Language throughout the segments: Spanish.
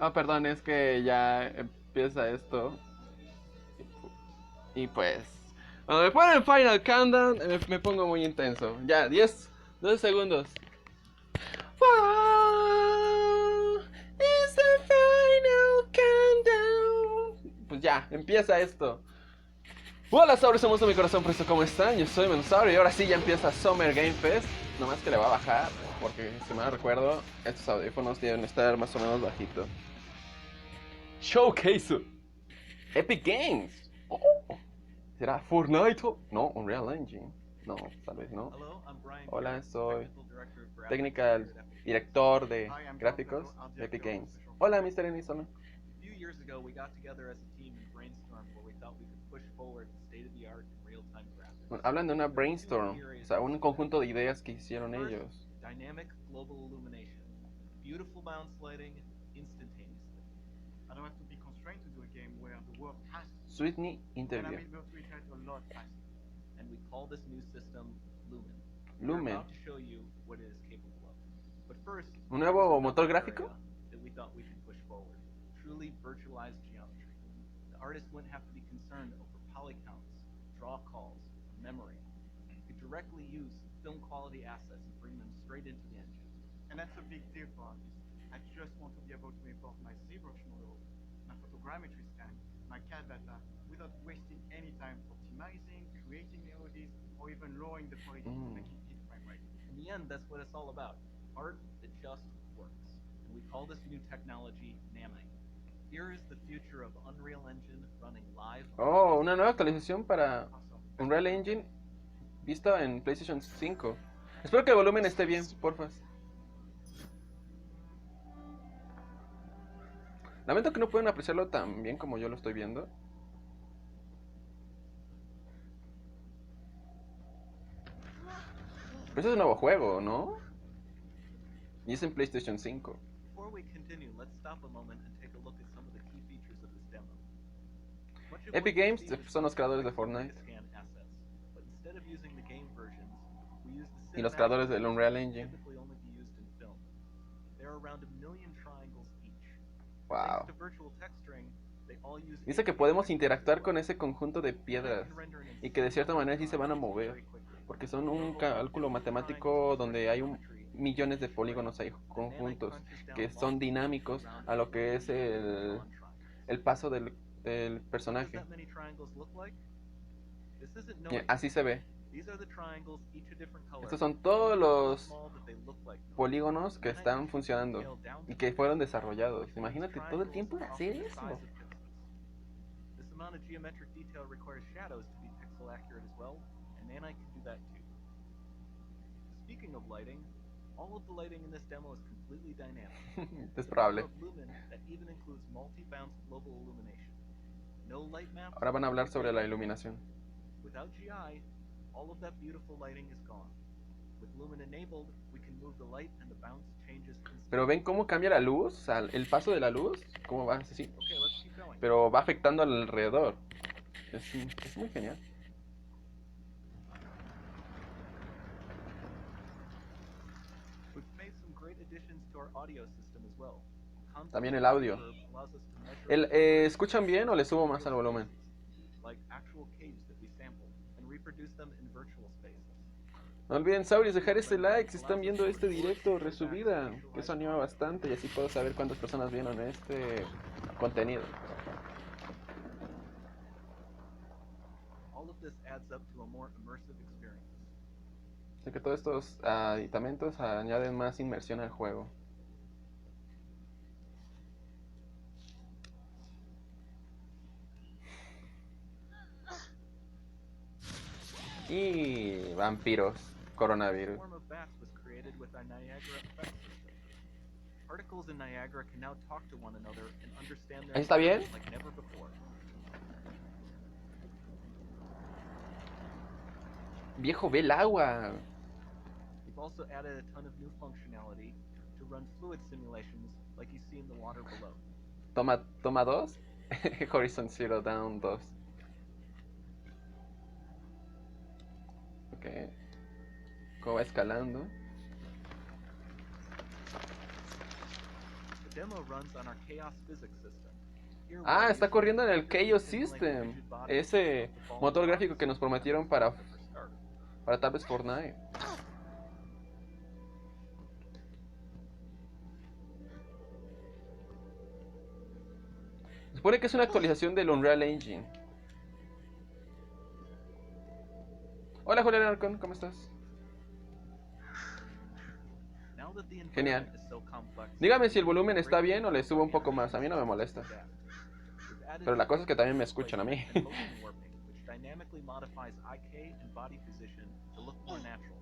Oh, perdón, es que ya empieza esto. Y pues, cuando me ponen Final Countdown, me pongo muy intenso. Ya, 10, 12 segundos. Wow, it's the final countdown. Pues ya, empieza esto. Hola, Saurio, somos de mi corazón, presto, ¿cómo están? Yo soy Mendozazaurio y ahora sí ya empieza Summer Game Fest. Nomás que le va a bajar, porque si mal recuerdo, estos audífonos deben estar más o menos bajito. Showcase Epic Games. Oh. ¿Será Fortnite? No, Unreal Engine. No, tal vez no. Hola, soy Technical Director de Gráficos de Epic Games. Hola, Mr. Enison. few years ago, we got together as a team and brainstormed where we thought we could push forward the state-of-the-art in real-time graphics. Hablan de una brainstorm, o sea, un conjunto de ideas que hicieron ellos. Dynamic global illumination, beautiful bounce lighting, instantaneously. I don't have to be constrained to do a game where the world passes. Sweetney And I'm interview. able to iterate a lot faster. And we call this new system Lumen. Lumen. We're about to show you what it is capable of. But first, ¿Un nuevo motor gráfico? that we thought we could push forward. Truly virtualized geometry. The artist wouldn't have to be concerned over poly counts, draw calls, or memory. You could directly use film quality assets and bring them straight into the engine. And that's a big deal for artists. I just want to be able to import my ZBrush model, my photogrammetry scan, my CAD data, without wasting any time optimizing, creating melodies, or even lowering the quality to make it frame rate. In the end, that's what it's all about. Art that just works. And we call this new technology Naming. Here is the future of Unreal Engine running live. Oh, una nueva actualización para Unreal Engine visto en PlayStation 5. Espero que el volumen esté bien, porfa. Lamento que no pueden apreciarlo tan bien como yo lo estoy viendo. Pero ese es un nuevo juego, ¿no? Y es en PlayStation 5. Before we continue, let's stop a moment and take a look at some of the key features of this demo. Epic Games son los creadores de Fortnite. Y los creadores del Unreal Engine. Wow. Dice que podemos interactuar con ese conjunto de piedras y que de cierta manera sí se van a mover, porque son un cálculo matemático donde hay millones de polígonos ahí conjuntos que son dinámicos a lo que es el paso del personaje. Y así se ve. Estos son todos los polígonos que están funcionando y que fueron desarrollados. Imagínate todo el tiempo de hacer eso. All of the lighting in this demo is completely dynamic. Es probable. That even includes multi-bounce global illumination. No light maps. Ahora van a hablar sobre la iluminación. Without GI, all of that beautiful lighting is gone. With Lumen enabled, we can move the light and the bounce changes. Pero ven cómo cambia la luz, o sea, el paso de la luz, cómo va así. Okay, let's keep going. Pero va afectando alrededor. Es muy genial. También el audio. ¿Escuchan bien o le subo más al volumen? No olviden, Sauris, dejar ese like si están viendo este directo resubida, que eso anima bastante y así puedo saber cuántas personas vieron este contenido. Así que todos estos aditamentos añaden más inmersión al juego. Y vampiros, coronavirus. ¿Está bien? Viejo, ve el agua. Toma 2. Horizon Zero Dawn 2. Ok. ¿Cómo va escalando? demo runs on our chaos physics system. Here we Ah, are está using corriendo en el computers Chaos simulating System. rigid bodies Ese of the falling motor blocks gráfico que nos prometieron for starters. para tal vez Fortnite. Se supone que es una actualización del Unreal Engine. Hola Julián Arcon, ¿cómo estás? Now that the Genial. environment is so complex, Dígame si el volumen está bien o le subo un poco más. A mí no me molesta. Pero la cosa es que también me escuchan a mí. which dynamically modifies IK and body position to look more natural.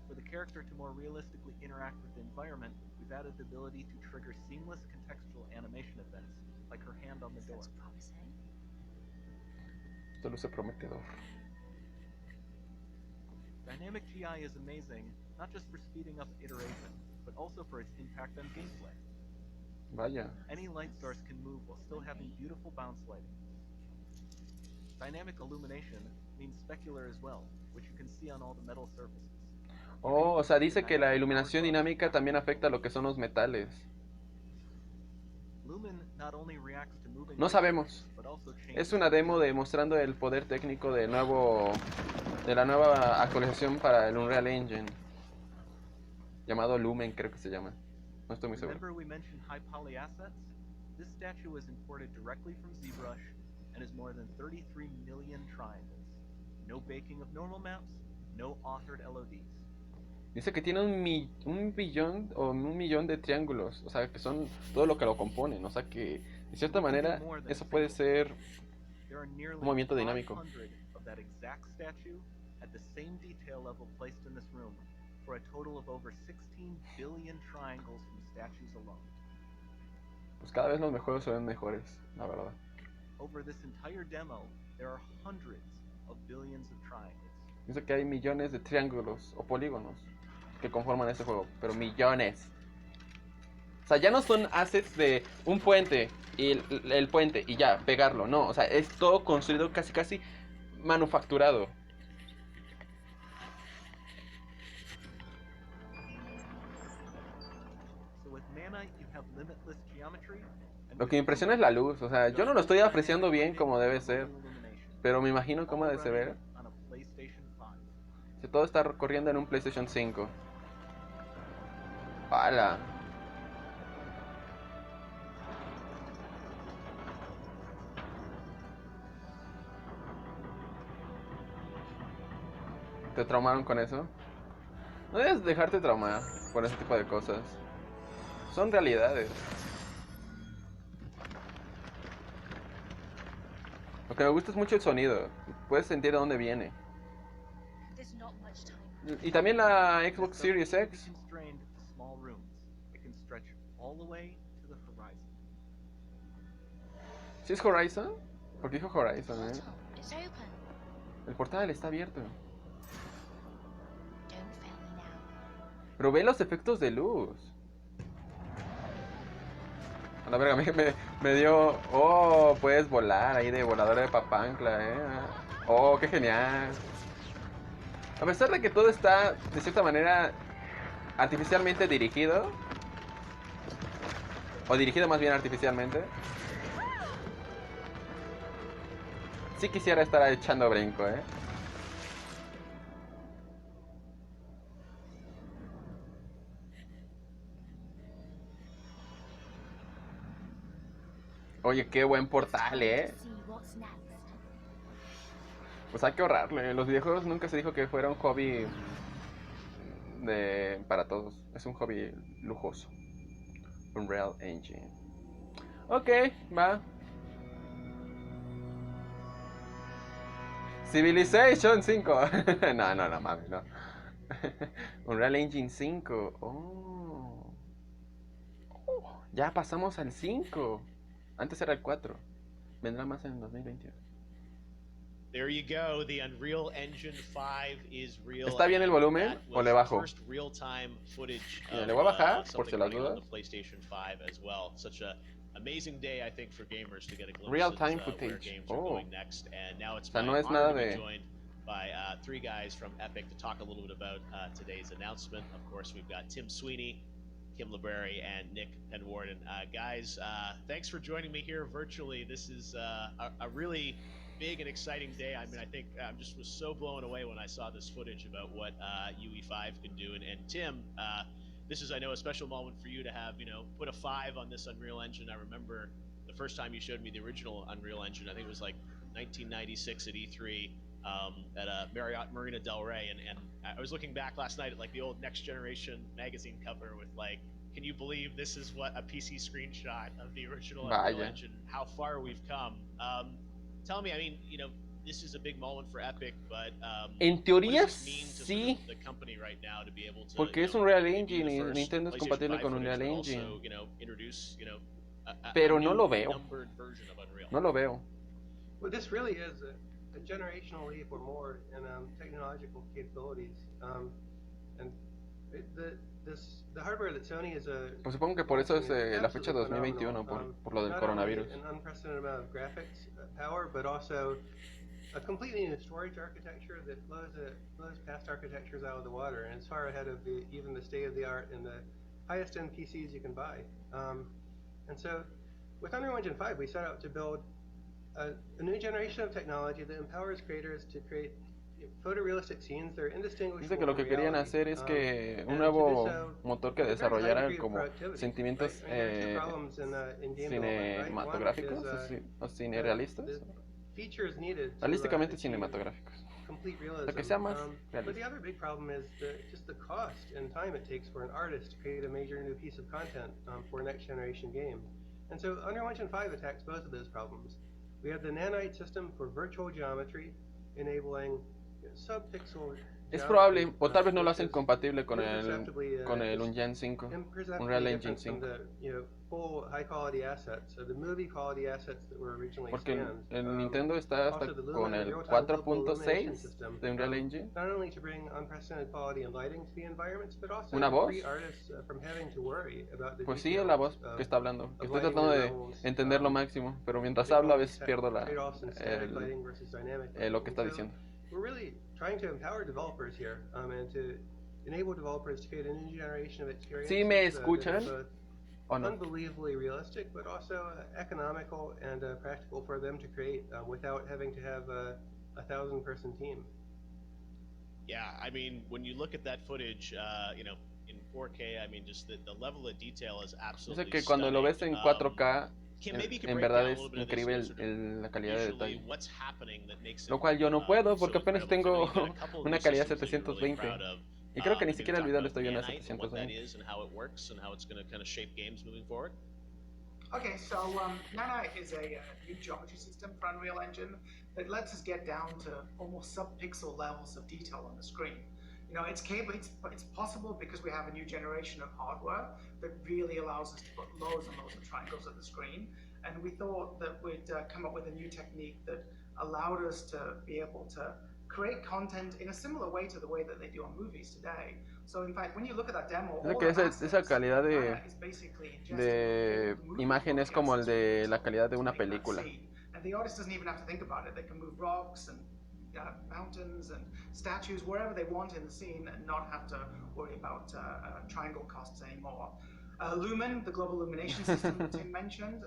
For the character to more realistically interact with the environment, we've added the ability to trigger seamless contextual animation events, like her hand on the door. Esto luce prometedor. Dynamic GI is amazing, not just for speeding up iteration, but also for its impact on gameplay. Vaya. Any light source can move while still having beautiful bounce lighting. Dynamic illumination means specular as well, which you can see on all the metal surfaces. Oh, o sea, dice que la iluminación dinámica también afecta a lo que son los metales. Lumen not only reacts to moving No sabemos. but also changes. Es una demo demostrando el poder técnico de la nueva actualización para el Unreal Engine. Llamado Lumen, creo que se llama. No estoy muy seguro. Remember we mentioned high poly assets? This statue was imported directly from ZBrush and is more than 33 million triangles. No baking of normal maps, no authored LODs. Dice que tiene un billón o 1 millón de triángulos. O sea, que son todo lo que lo componen. O sea que, de cierta manera, eso puede ser There are nearly un movimiento dinámico. 500 of that exact statue at the same detail level placed in this room, for a total of over 16 billion triangles from statues alone. Pues cada vez los juegos se ven mejores, la verdad. Over this entire demo, there are hundreds of billions of triangles. Dice que hay millones de triángulos o polígonos que conforman este juego, pero millones. O sea, ya no son assets de un puente y el puente y ya, pegarlo, no, o sea, es todo construido casi manufacturado. So with Nanite, you have limitless geometry. Lo que me impresiona es la luz, o sea, yo no lo estoy apreciando bien como debe ser, pero me imagino cómo debe ser. Si todo está corriendo en un PlayStation 5. ¡Hala! ¿Te traumaron con eso? No debes dejarte traumar por ese tipo de cosas. Son realidades. Lo que me gusta es mucho el sonido. Puedes sentir de dónde viene. Y también la Xbox Series X. ¿Sí es Horizon? Porque dijo Horizon, ¿eh? El portal está abierto. Pero ve los efectos de luz. A la verga, me dio... Oh, puedes volar ahí de volador de papancla, Oh, qué genial. A pesar de que todo está, de cierta manera, artificialmente dirigido. O dirigido más bien artificialmente. Sí quisiera estar echando brinco, Oye, qué buen portal, Pues hay que ahorrarle. Los videojuegos nunca se dijo que fuera un hobby para todos. Es un hobby lujoso. Unreal Engine. Ok, va. Civilization 5. No, mami, no. Unreal Engine 5. Ya pasamos al 5. Antes era el 4. Vendrá más en 2021. There you go. The Unreal Engine 5 is real. ¿Está bien el volumen o le bajo? First real-time footage Le voy a bajar por si las something running on dudas. the PlayStation 5 as well. Such a amazing day, I think, for gamers to get a glimpse Real-time of where footage. games are going next. And now it's O sea, my no es honor nada to be de... joined by three guys from Epic to talk a little bit about today's announcement. Of course, we've got Tim Sweeney, Kim Library and Nick Penwarden. Guys, thanks for joining me here virtually. This is a really big and exciting day. I mean, I think I just was so blown away when I saw this footage about what UE5 can do. And Tim, this is, I know, a special moment for you to have, put a 5 on this Unreal Engine. I remember the first time you showed me the original Unreal Engine, I think it was like 1996 at E3 at Marriott Marina Del Rey. And I was looking back last night at like the old Next Generation magazine cover with like, can you believe this is what a PC screenshot of the original Unreal Engine, how far we've come. Tell me, I mean, this is a big moment for Epic, but en teoría sí, the company right now to be able to, porque es un Real Engine y Nintendo es compatible con un Real Engine. Pero no lo veo. No lo veo. Well, this really is a generational leap or more in technological capabilities. And the hardware that Sony is Pues supongo que por eso es la fecha 2021, por lo del coronavirus. An unprecedented amount of graphics power, but also a completely new storage architecture that blows past architectures out of the water, and it's far ahead of even the state of the art and the highest end PCs you can buy. And so, with Unreal Engine 5, we set out to build a new generation of technology that empowers creators to create photorealistic scenes. They're indistinguishable. Dice que lo que querían hacer es que un nuevo motor que desarrollara como sentimientos cinematográficos o cinerealistas. Realísticamente cinematográficos. Lo que sea más realista. But the other big problem is just the cost and time it takes for an artist to create a major new piece of content for a next generation game. And so Unreal Engine 5 attacks both of those problems. We have the nanite system for virtual geometry, enabling subpixel. Es probable, o tal vez no lo hacen compatible con el Unreal 5, Unreal Engine 5. Porque el Nintendo está hasta con el 4.6 de Unreal Engine. ¿Una voz? Pues sí, es la voz que está hablando. Que estoy tratando de entender lo máximo, pero mientras hablo a veces pierdo lo que está diciendo. We're really trying to empower developers here and to enable developers to create a new generation of experiences. ¿Sí me escuchan? ¿O no? Unbelievably realistic, but also economical and practical for them to create without having to have a 1,000-person team. Yeah, I mean, when you look at that footage, in 4K, I mean, just the level of detail is absolutely. Dice que cuando lo ves en 4K, en verdad es increíble la calidad de detalle. Lo cual yo no puedo porque apenas tengo una calidad 720. Y creo que ni siquiera el video lo estoy viendo a 720. Okay, so Nanite is a new geometry system for Unreal Engine that lets us get down to almost sub-pixel levels of detail on the screen. It's capable. It's possible because we have a new generation of hardware that really allows us to put loads and loads of triangles at the screen. And we thought that we'd come up with a new technique that allowed us to be able to create content in a similar way to the way that they do on movies today. So in fact, when you look at that demo, all que the assets, esa calidad is basically de imagen es como el de la calidad de una película. And the artist doesn't even have to think about it. They can move rocks and mountains and statues wherever they want in the scene and not have to worry about triangle costs anymore. Lumen, the global illumination system that Tim mentioned,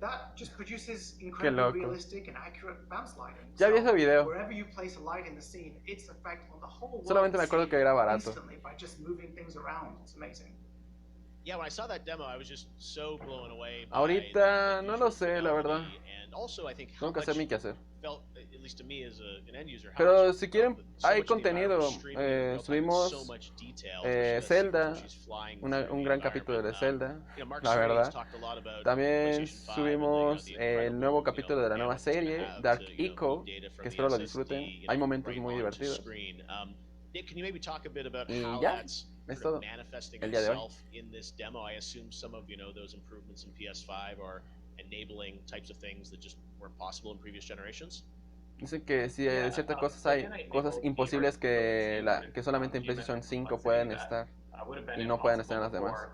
that just produces incredibly realistic and accurate bounce lighting. Ya vi ese video. Wherever you place a light in the scene, its effect on the whole world. Solamente me acuerdo que era barato. Instantly by just moving things around. It's amazing. Yeah, when I saw that demo, I was just so blown away. Ahorita no lo sé, la verdad. And also, I think Tengo que hacer mi quehacer. Felt, at least to me as an end user, pero si quieren, hay contenido. Subimos Zelda, un gran capítulo de Zelda, la verdad. También subimos el nuevo capítulo de la nueva serie, Dark Echo, que espero lo disfruten. Hay momentos muy divertidos. Y ya, es todo el día de hoy. Enabling types of things that just weren't possible in previous generations. Dicen que sí, hay ciertas cosas, hay cosas imposibles que solamente en PlayStation 5 pueden estar y no pueden estar en las demás.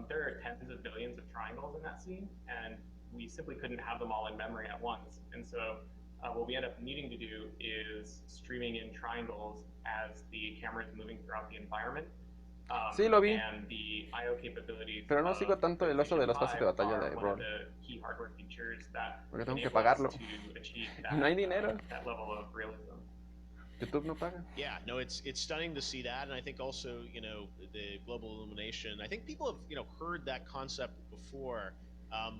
There are tens of billions of triangles in that scene, and we simply couldn't have them all in memory at once. And so what we end up needing to do is streaming in triangles as the camera is moving throughout the environment. Sí, lo vi. And the I/O capabilities Pero no of sigo tanto el uso de las fases de PlayStation batalla 5 de are one of rol. the key hardware features that Porque tengo que enable us pagarlo. to achieve Y no hay dinero. that level of realism. YouTube no paga. Yeah, no, it's stunning to see that, and I think also, you know, the global illumination. I think people have, you know, heard that concept before,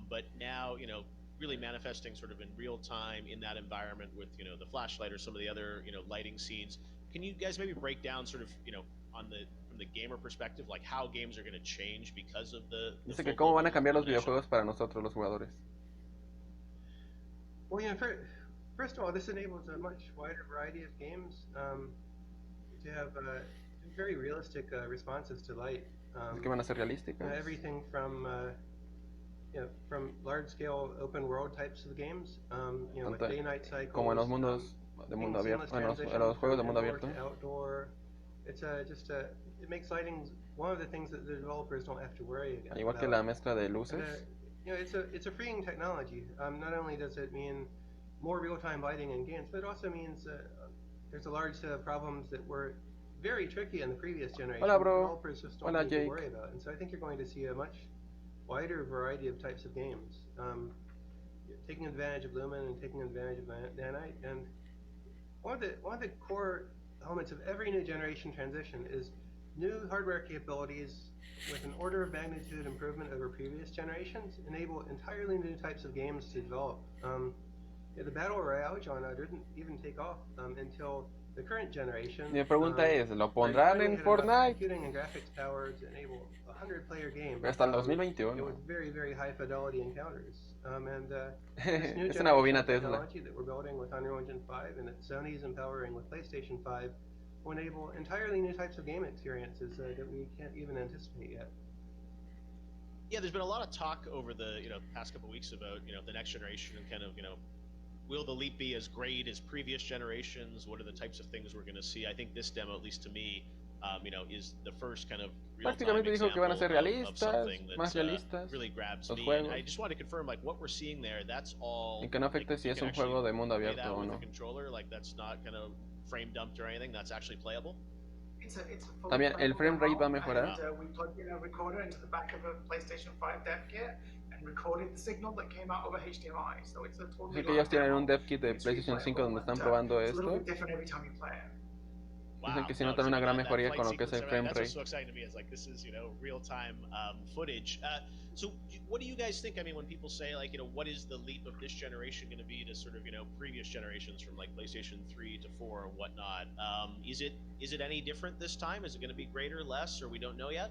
but now, you know, really manifesting sort of in real time in that environment with, you know, the flashlight or some of the other, you know, lighting scenes. Can you guys maybe break down sort of, you know, on the from the gamer perspective, like how games are going to change because of the Dice full que cómo van a global cambiar los illumination? videojuegos para nosotros, los jugadores. Well, you know, first of all, this enables a much wider variety of games to have very realistic responses to light. Dice que van a ser realísticas. Everything from from large-scale open-world types of games, you know, with Tanto day-night cycles. como en los mundos de mundo abierto, en los juegos de mundo abierto. Outdoor. It's it makes lighting one of the things that the developers don't have to worry about. Igual que la mezcla de luces. You know, it's a freeing technology. Not only does it mean more real-time lighting in games, but it also means there's a large set of problems that were very tricky in the previous generation. Hola, bro. Developers just don't Hola, need to Jake. worry about. And so I think you're going to see a much wider variety of types of games, taking advantage of Lumen and taking advantage of nanite. And one of the core elements of every new generation transition is new hardware capabilities with an order of magnitude improvement over previous generations enable entirely new types of games to develop. The Battle Royale genre didn't even take off until the current generation. Mi pregunta es, ¿lo pondrán en Fortnite? Computing and graphics power to enable a 100-player game. Hasta el 2021. With very, very high fidelity encounters. Es una bobina Tesla. Technology that we're building with Unreal Engine 5 and that Sony's empowering with PlayStation 5 will enable entirely new types of game experiences that we can't even anticipate yet. Yeah, there's been a lot of talk over the, you know, past couple of weeks about, you know, the next generation and kind of, you know, will the leap be as great as previous generations? What are the types of things we're going to see? I think this demo, at least to me, you know, is the first kind of Prácticamente dijo que van a ser realistas, más realistas, really grabs los me. juegos. And I just want to confirm, like, what we're seeing there, that's all. Y que no afecte like, si you es can un juego de actually mundo play abierto that o with no. a controller, like that's not kind of frame dumped or anything. That's actually playable. It's a fully También el playable frame rate va a demo, mejorar. and, we plugged in a recorder into the back of a PlayStation 5 dev kit and recorded the signal that came out over HDMI. So it's a totally Dice que ellos tienen un demo. dev kit de It's PlayStation 5 donde están replayable, probando it's a little esto. bit different every time you play it. Dicen que sí No, notan so una gran that mejoría flight con lo que es el sequence, frame that's what's so rate. exciting to me is like this is, you know, real-time footage. So what do you guys think? I mean, when people say like, you know, what is the leap of this generation going to be to sort of, you know, previous generations from like PlayStation 3 to 4 or whatnot? Is it any different this time? Is it going to be greater, less, or we don't know yet?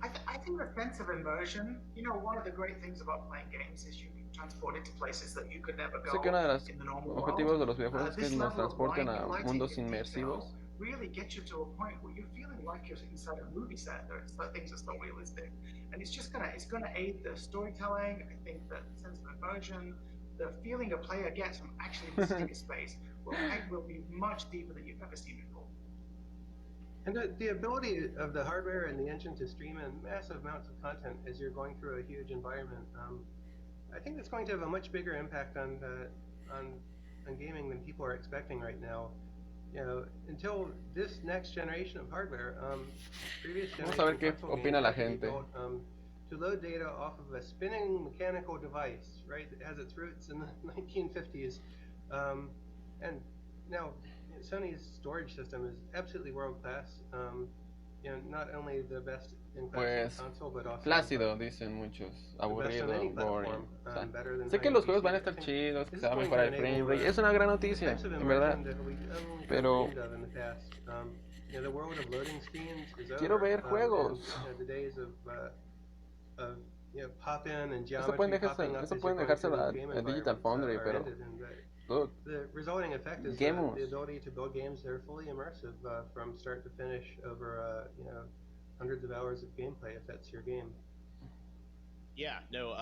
I think the sense of immersion, you know, one of the great things about playing games is you can transport into places that you could never go Sé que uno de los in the normal objetivos de world. los videojuegos es que This nos level of transporten a lighting mundos and inmersivos. detail really gets you to a point where you're feeling like you're inside a movie set. Things are so realistic, and it's gonna aid the storytelling. I think the sense of immersion, the feeling a player gets from actually visiting a space will be much deeper than you've ever seen before. And the ability of the hardware and the engine to stream in massive amounts of content as you're going through a huge environment, I think that's going to have a much bigger impact on gaming than people are expecting right now. You know, until this next generation of hardware, previous Vamos a ver qué console opina games la had to be gente. built, to load data off of a spinning mechanical device, right, that has its roots in the 1950s, and now Sony's storage system is absolutely world class. You know, not only the best in class Pues console, but also plácido, dicen muchos. Aburrido, boring. O sea, better than sé que high-end los juegos PC. van a estar I think chidos, que this se va a is going mejorar to el frame enable, rate. Es una gran the noticia, types of en verdad. immersion that we only Pero dreamed of in the past. You know, the world of loading screens is quiero over. ver juegos. And, you know, the days of you know, pop in and Eso geometry pueden popping up eso pueden pueden dejárselo a Digital Foundry, pero dude, the resulting effect is Gamers. the ability to build games that are fully immersive from start to finish over you know, hundreds of hours of gameplay if that's your game. Yeah, no,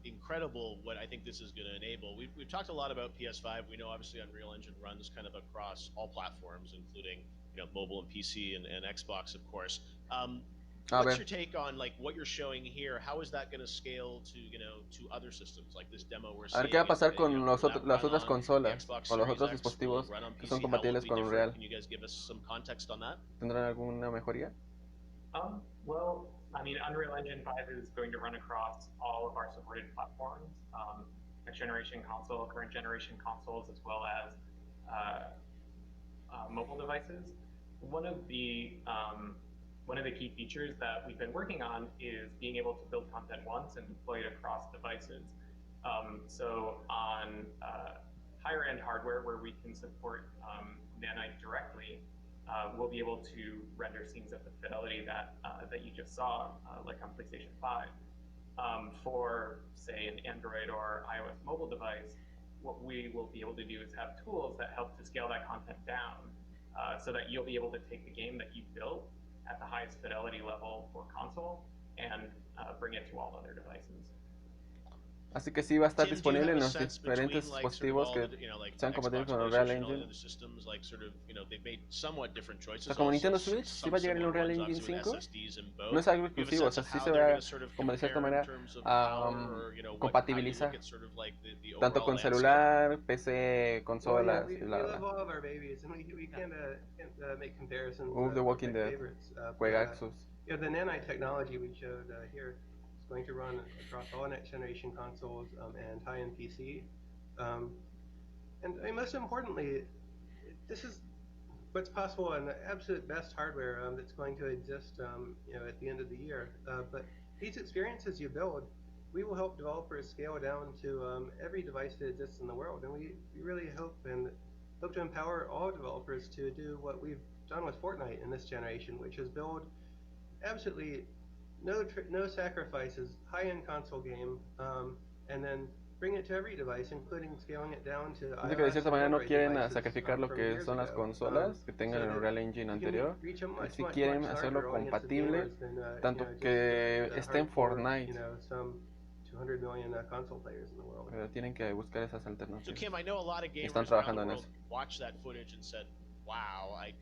incredible what I think this is going to enable. We've talked a lot about PS5. We know obviously Unreal Engine runs kind of across all platforms, including, you know, mobile and PC and Xbox, of course. A what's ver, your take on like what you're showing here? How is that going to scale to to other systems like this demo we're a ver seeing? qué va a pasar Will con that las run otras on the consolas Xbox o los Series otros X? Will it dispositivos run on que son PC? How will it compatibles be con different? Unreal. Can you guys give us some context on that? ¿Tendrán alguna mejoría? Well, I mean, Unreal Engine 5 is going to run across all of our supported platforms, next generation console, current generation consoles, as well as mobile devices. One of the key features that we've been working on is being able to build content once and deploy it across devices. So on higher end hardware where we can support Nanite directly, we'll be able to render scenes at the fidelity that you just saw, like on PlayStation 5. For, say, an Android or iOS mobile device, what we will be able to do is have tools that help to scale that content down so that you'll be able to take the game that you built at the highest fidelity level for console and bring it to all other devices. Así que sí va a estar Tim, do you disponible have en a los sense diferentes between like sort of dispositivos all que the, like sean compatibles Xbox, con Unreal PlayStation, all the Engine. other systems, like sort of, they've made somewhat different O choices. sea, como Also, Nintendo Switch, sí some va a llegar el similar Unreal ones, Engine obviously, with 5. SSDs in No both. es algo Do you have a exclusivo, o sense sea, of sí how se they're va going to sort of como de cierta compare in manera terms of a power, or what, how you look compatibilizar at sort of like the tanto overall con landscape? celular, PC, Well, yeah, consolas we y bla love bla bla. all of our babies, and we can't make comparisons. The Walking Dead, favorites. juegazos. The Nanite technology we showed here is going to run across all next generation consoles and high-end PC. And most importantly, this is what's possible and the absolute best hardware that's going to exist at the end of the year. But these experiences you build, we will help developers scale down to every device that exists in the world. And we really hope to empower all developers to do what we've done with Fortnite in this generation, which is build absolutely no sacrifices, high-end console game, and then bring it to every device, including scaling it down to Dice que de iOS cierta and manera no Android quieren devices sacrificar lo from que years son las ago, consolas que tengan so el that Unreal Engine you can anterior. reach a much, Si much, quieren much hacerlo larger audience of compatible, gamers than, tanto just que esté en hardcore, Fortnite, some 200 million console players in the world. pero tienen que buscar esas So alternativas. Kim, I know a lot of gamers Están around trabajando the en world eso. watched that footage and said, wow, I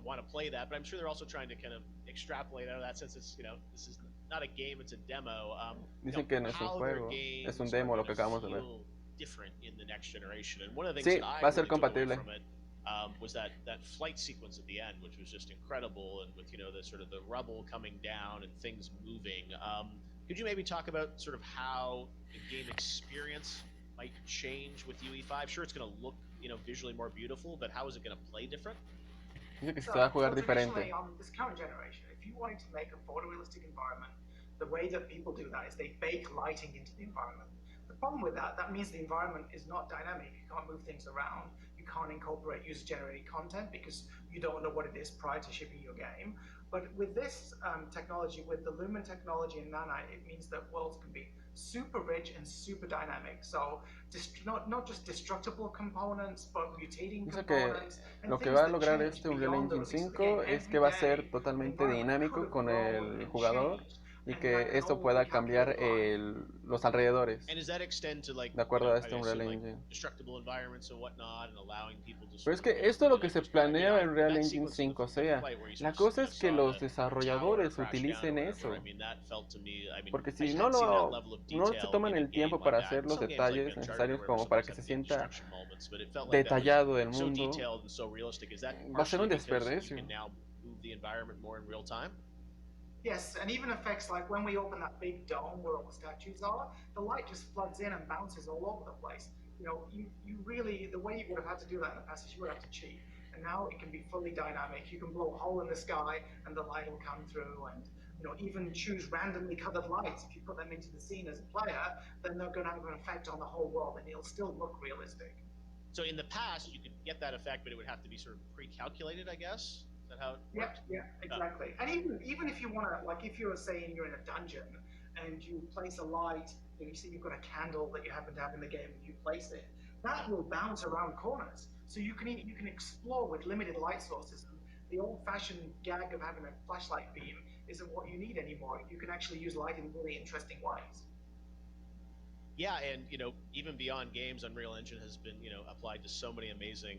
want to play that, but I'm sure they're also trying to kind of extrapolate out of that since it's, this is not a game, it's a demo. Dicen que no es un how their juego, games es un are demo lo gonna que acabamos de ver. feel different in the next generation. And one of the things Sí, that I va a ser really took away compatible. from it was that flight sequence at the end, which was just incredible, and with the sort of the rubble coming down and things moving. Could you maybe talk about sort of how the game experience might change with UE5? Sure, it's going to look visually more beautiful, but how is it going to play different? Dice que se va a jugar diferente. Traditionally, on this current generation, if you wanted to make a photorealistic environment, the way that people do that is they bake lighting into the environment. The problem with that means the environment is not dynamic. You can't move things around. You can't incorporate user-generated content because you don't know what it is prior to shipping your game. But with this technology, with the Lumen technology and Nanite, it means that worlds can be super rich and super dynamic. So not just destructible components, but mutating Dice que components. lo que va a lograr este Unreal Engine 5 es que va a ser totalmente dinámico con el jugador y que esto pueda cambiar los alrededores de acuerdo a este Unreal Engine. Pero es que esto es lo que se planea en Unreal Engine 5 sea. La cosa es que los desarrolladores utilicen eso, porque si no se toman el tiempo para hacer los detalles necesarios como para que se sienta detallado el mundo, va a ser un desperdicio. Yes, and even effects like when we open that big dome where all the statues are, the light just floods in and bounces all over the place. You really, the way you would have had to do that in the past is you would have to cheat. And now it can be fully dynamic. You can blow a hole in the sky and the light will come through, and even choose randomly colored lights. If you put them into the scene as a player, then they're going to have an effect on the whole world and it'll still look realistic. So in the past, you could get that effect, but it would have to be sort of pre-calculated, I guess? Is that how it works? Yeah, exactly. And even if you want to, like if you're saying you're in a dungeon and you place a light, you see you've got a candle that you happen to have in the game, and you place it, that will bounce around corners. So you can explore with limited light sources. And the old-fashioned gag of having a flashlight beam isn't what you need anymore. You can actually use light in really interesting ways. Yeah, and even beyond games, Unreal Engine has been applied to so many amazing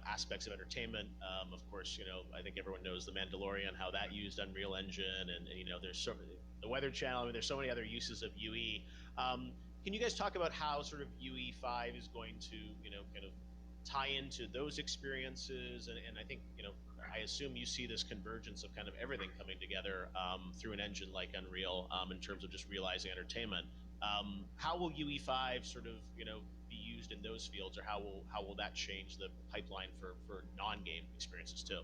aspects of entertainment. Of course, I think everyone knows the Mandalorian, how that used Unreal Engine, and there's so the Weather Channel. I mean, there's so many other uses of UE. Can you guys talk about how sort of UE5 is going to kind of tie into those experiences? And I think I assume you see this convergence of kind of everything coming together through an engine like Unreal in terms of just realizing entertainment. How will UE5 sort of be used in those fields, or how will that change the pipeline for non-game experiences too?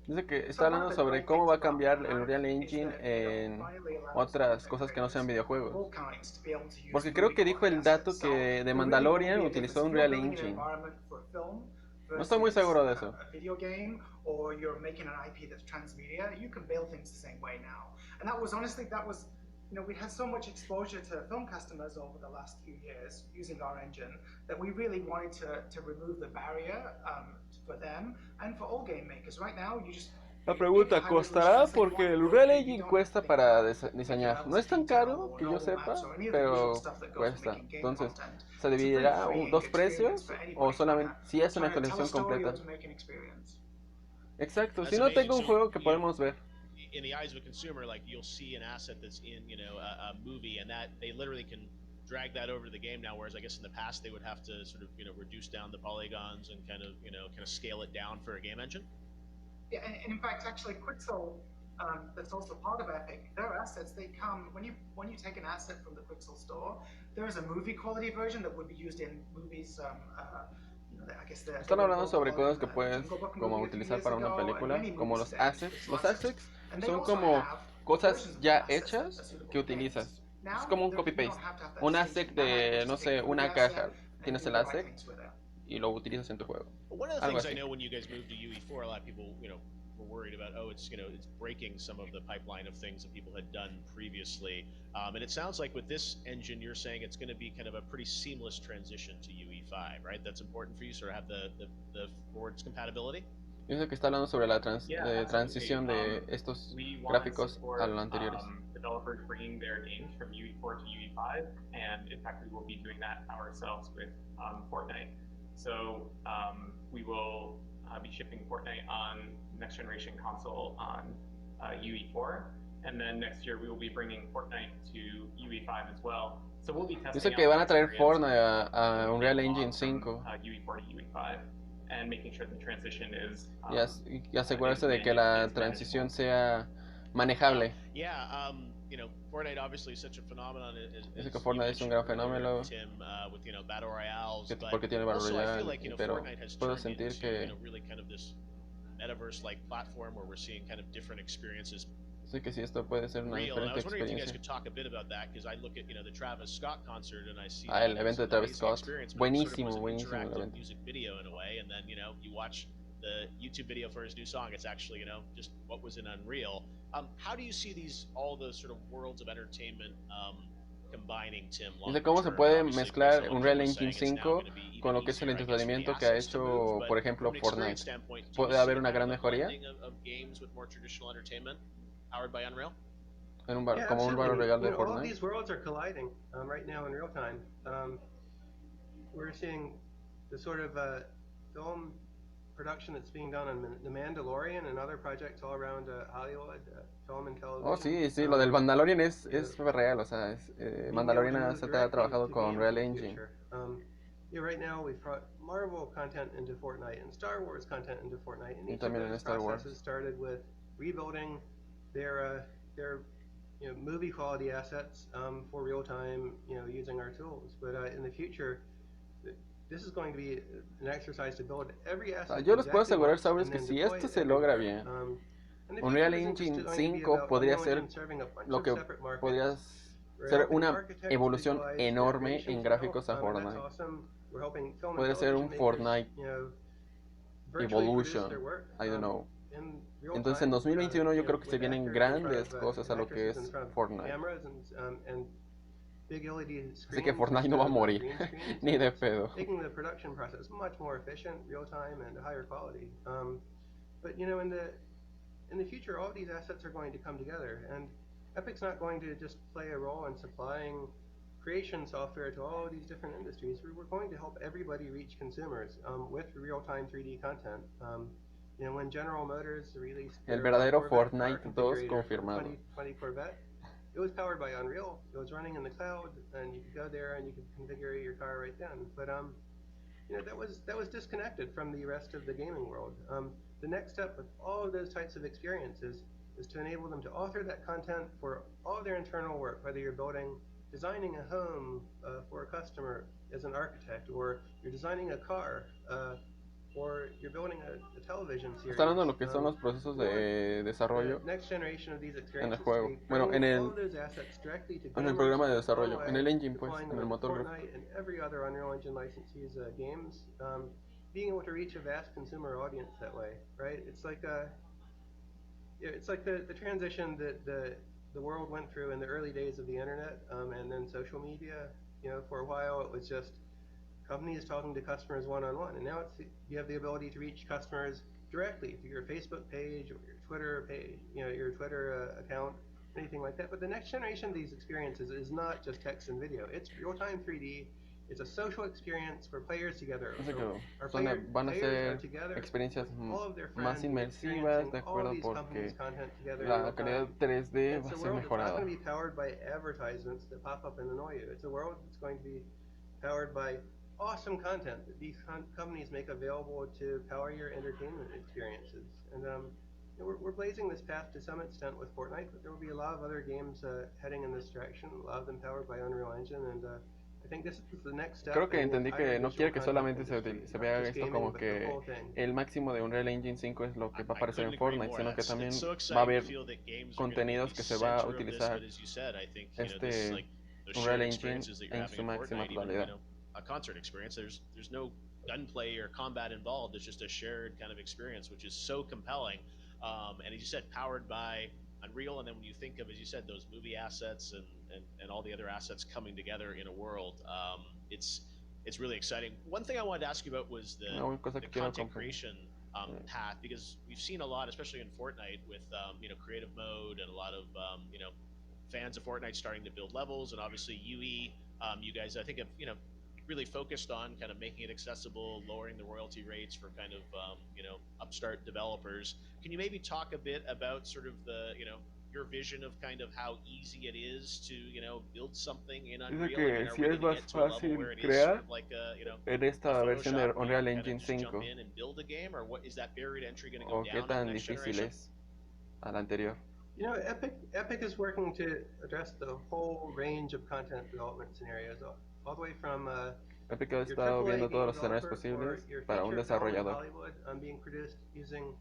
Dice que está hablando sobre cómo va a cambiar el Unreal Engine en otras cosas que no sean videojuegos. Porque creo que dijo el dato que de Mandalorian utilizó Unreal Engine. No estoy muy seguro de eso. Or you're making an IP that's transmedia, you can build things the same way now. And that was we had so much exposure to film customers over the last few years using our engine that we really wanted to remove the barrier for them and for all game makers. Right now, you just La pregunta, ¿costará? Porque el Unreal Engine cuesta para diseñar. No es tan caro, que yo sepa, pero cuesta. Entonces, ¿se dividirá dos precios o solamente si es una actualización completa? Exacto, si no tengo un juego que podemos ver. In the eyes of a consumer, like you'll see an asset that's in a movie, and that they literally can drag that over to the game now, whereas I guess in the past they would have to sort of reduce down the polygons and kind of scale it down for a game engine. Yeah, and in fact, actually, Quixel, that's also part of Epic. Their assets, they come when you take an asset from the Quixel store. There is a movie quality version that would be used in movies. Están hablando sobre cosas que puedes como utilizar para una película, como los assets. Los assets son como cosas ya hechas que utilizas. Es como un copy-paste. Un asset de, no sé, una caja. Tienes el asset y lo utilizas en tu juego. One of the things I know when you guys moved to UE4, a lot of people, were worried about, it's breaking some of the pipeline of things that people had done previously. And it sounds like with this engine, you're saying it's going to be kind of a pretty seamless transition to UE5, right? That's important for you, sort of have the forwards compatibility. Dice que está hablando sobre la transición de estos gráficos a los anteriores. Developers bringing their games from UE4 to UE5, and in fact, we will be doing that ourselves with Fortnite. So we will be shipping Fortnite on next generation console on UE4, and then next year we will be bringing Fortnite to UE5 as well. So we'll be testing. Dice que van a traer Fortnite a Unreal Engine 5. UE4 to UE5, and making sure the transition is. Y asegurarse de que la transición sea manejable. Yeah, Fortnite obviously is such a phenomenon. Dice que Fortnite es un gran fenómeno. Tim, with battle royales, porque tiene battle royale, like, pero puedo sentir que really kind of this metaverse-like platform where we're seeing kind of different experiences. Sé que sí, esto puede ser una diferente experiencia. I was wondering if you guys could talk a bit about that, because I look at the Travis Scott concert and I see el evento de Travis Scott, buenísimo el evento. Music video in a way, and then you watch the YouTube video for his new song. It's actually just what was in Unreal. How do you see all the sort of worlds of entertainment combining, Tim? Dice cómo se puede mezclar Unreal Engine 5 con lo que es el entretenimiento que ha hecho, por ejemplo, Fortnite. ¿Puede haber una gran mejoría? Como un battle royale de Fortnite. All these worlds are colliding right now in real time. We're seeing the sort of film production that's being done on The Mandalorian and other projects all around Hollywood, film and television. Oh, sí, lo del Mandalorian es real, o sea, Mandalorian se ha trabajado con Unreal Engine. Right now we've brought Marvel content into Fortnite and Star Wars content into Fortnite, and each of those processes started with rebuilding their movie quality assets for real time, using our tools. But in the future, this is going to be an exercise to build every asset. Yo les puedo asegurar, sabes, que si esto se logra bien, Unreal Engine 5 podría ser lo que podría ser una evolución enorme en gráficos a Fortnite. Podría ser un Fortnite Evolution, I don't know. Entonces en 2021 yo creo que se vienen grandes cosas a lo que es Fortnite. Así que Fortnite no va a morir, ni de pedo. Making the production process much more efficient, real time, and higher quality. But in the future, all of these assets are going to come together, and Epic's not going to just play a role in supplying creation software to all of these different industries. We're going to help everybody reach consumers with real-time 3D content. You know, when General Motors released El their verdadero Corvette Fortnite car 2 configurator for confirmado. 2020 Corvette, it was powered by Unreal. It was running in the cloud, and you could go there and you could configure your car right then. But you know, that was disconnected from the rest of the gaming world. The next step with all of those types of experiences is to enable them to author that content for all of their internal work, whether you're designing a home for a customer as an architect, or you're designing a car, or you're building a television series. Está hablando de lo que son los procesos de desarrollo Next generation of these en el experiences juego. today, Bueno, bringing all of those assets directly to en el gamers programa de all desarrollo, the en way, el engine, pues, deploying en them el in motor gráfico. Fortnite and every other Unreal Engine licensee's games, being able to reach a vast consumer audience that way, right? It's like the transition that the world went through in the early days of the internet, and then social media. You know, for a while it was just companies talking to customers one-on-one, and now you have the ability to reach customers directly through your Facebook page or your Twitter page, you know, your Twitter account, anything like that. But the next generation of these experiences is not just text and video. It's real-time 3D. It's a social experience for players together. Así So que our van a players ser are together experiencias with all of their más friends and inmersivas, experiencing de all of acuerdo, these companies' porque content together in la real calidad time. 3D It's va a a ser world that's not mejorada. going to be powered by advertisements that pop up and annoy you. It's a world that's going to be powered by awesome content that these companies make available to power your entertainment experiences. And we're blazing this path to some extent with Fortnite, but there will be a lot of other games heading in this direction, a lot of them powered by Unreal Engine, and I think this is the next step. Creo que in the entendí que entire no visual quiere que content solamente industry, se not vea just esto gaming, como but the que whole thing. el máximo de Unreal Engine 5 es lo que va a aparecer en couldn't agree Fortnite, more. sino que también It's so va a exciting to haber feel that games are gonna be contenidos que se va a center of this, utilizar but as you said, I think, you know, this, este like, those Unreal shared Engine experiences that you're en having su in máxima Fortnite, even, you totalidad. know, a concert experience, there's no gunplay or combat involved. It's just a shared kind of experience, which is so compelling. And as you said, powered by Unreal, and then when you think of, as you said, those movie assets and all the other assets coming together in a world, it's really exciting. One thing I wanted to ask you about was Una cosa the que quiero content compartir. creation path, because we've seen a lot, especially in Fortnite, with you know, creative mode and a lot of you know, fans of Fortnite starting to build levels, and obviously UE, you guys, I think, have, you know, really focused on kind of making it accessible, lowering the royalty rates for kind of you know, upstart developers. Can you maybe talk a bit about sort of the, you know, your vision of kind of how easy it is to, you know, build something in Dice Unreal? I que mean, are si we es going to más get to a level fácil where it is crear sort of like a, you know, en a esta versión de Photoshop where you Unreal kind of Engine just jump 5, in and build a game, or what is that barrier to entry going to o go qué down on tan the next difícil generation? es al anterior. You know, Epic is working to address the whole range of content development scenarios, all the way from Epic ha your estado AAA viendo game todos los escenarios developer posibles for your para un feature film in desarrollador. Hollywood being produced using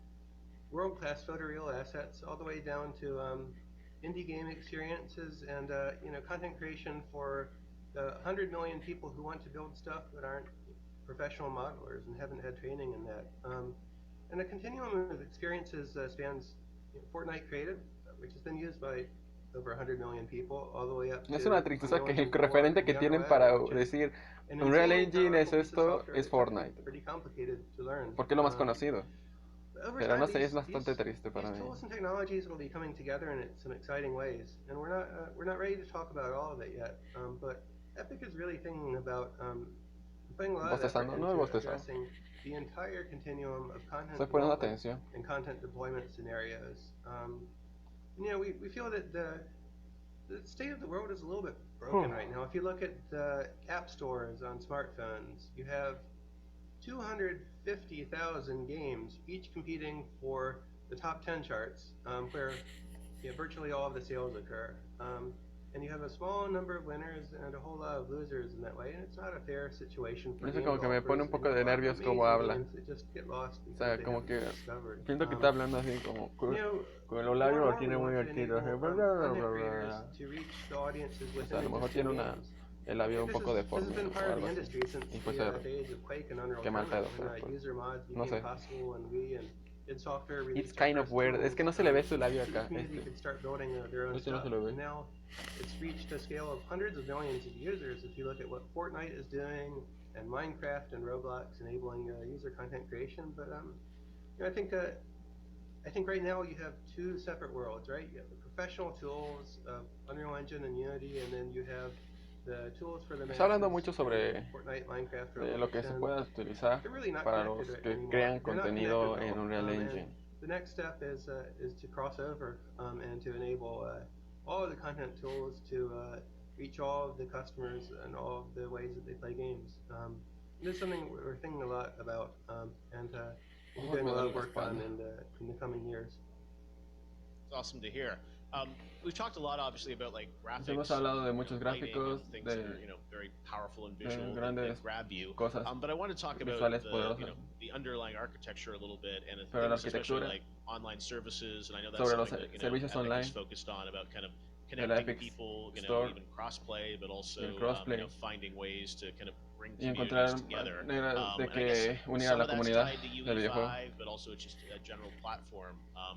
world-class photoreal assets, all the way down to indie game experiences and you know, content creation for the 100 million people who want to build stuff but aren't professional modelers and haven't had training in that. And the continuum of experiences spans, you know, Fortnite Creative, which has been used by over 100 million people, all the way up to Es una tristeza Unreal que el Engine 4 referente que and tienen Unreal, para which is decir an Unreal insanely Engine es powerful piece of esto, software es that's actually Fortnite. pretty complicated to learn. Porque es lo más conocido. Over Pero time, no sé, es these bastante triste para these mí. tools and technologies will be coming together in some exciting ways, and we're not ready to talk about all of it yet. But Epic is really thinking about putting a lot of effort Bostezando, no he into bostezado. addressing the entire continuum of content Estoy poniendo development atención. and content deployment scenarios. And, you know, we feel that the state of the world is a little bit broken right now. If you look at the app stores on smartphones, you have 250,000 games, each competing for the top 10 charts, where, you know, virtually all of the sales occur. And you have a small number of winners and a whole lot of losers in that way, and it's not a fair situation for No sé, game como que me pone un developers, poco and de a lot of nervios como amazing habla. games that just get lost O because sea, they como haven't que been discovered. siento que está hablando así como You know, con el more labio and lo more tiene we muy want to activo. enable content creators to reach the audiences O sea, within a lo mejor existing tiene una, games. el labio un This poco has deforme been o part of algo the así. industry since Y puede the ser days of Quake and Unreal que mal pedo, Tournament, pero when pues, user mods no became sé. possible and we and id Software It's released kind our of first weird. Es tools, que no se le ve su so labio the acá. community could start building their own Este no stuff. se lo ve. And now it's reached a scale of hundreds of millions of users. If you look at what Fortnite is doing and Minecraft and Roblox enabling user content creation, but you know, I think right now you have two separate worlds, right? You have the professional tools of Unreal Engine and Unity, and then you have the tools for the Está hablando masses, mucho sobre Fortnite, Minecraft, lo que se Roblox, pueda utilizar they're really not para connected los que anymore. crean They're not contenido connected at en all. Unreal And Engine. the next step is to cross over and to enable all of the content tools to reach all of the customers and all of the ways that they play games. This is something we're thinking a lot about and we're doing a lot of work on in the coming years. It's awesome to hear. We've talked a lot, obviously, about like graphics. Hemos hablado de muchos lighting, gráficos, things de that are, very powerful and visual grandes that grab you. cosas But I want to talk about visuales the, poderosas. the underlying architecture a little bit, and Pero la things especially arquitectura like online services, and I know that's sobre los something that servicios Epic online is focused on, about kind of de la connecting Epic people, Store, even cross-play, but also el crossplay, finding ways to kind of bring y encontrar communities together. maneras de And I guess que unir a some la of that's comunidad tied to del videojuego. UE5, but also it's just a general platform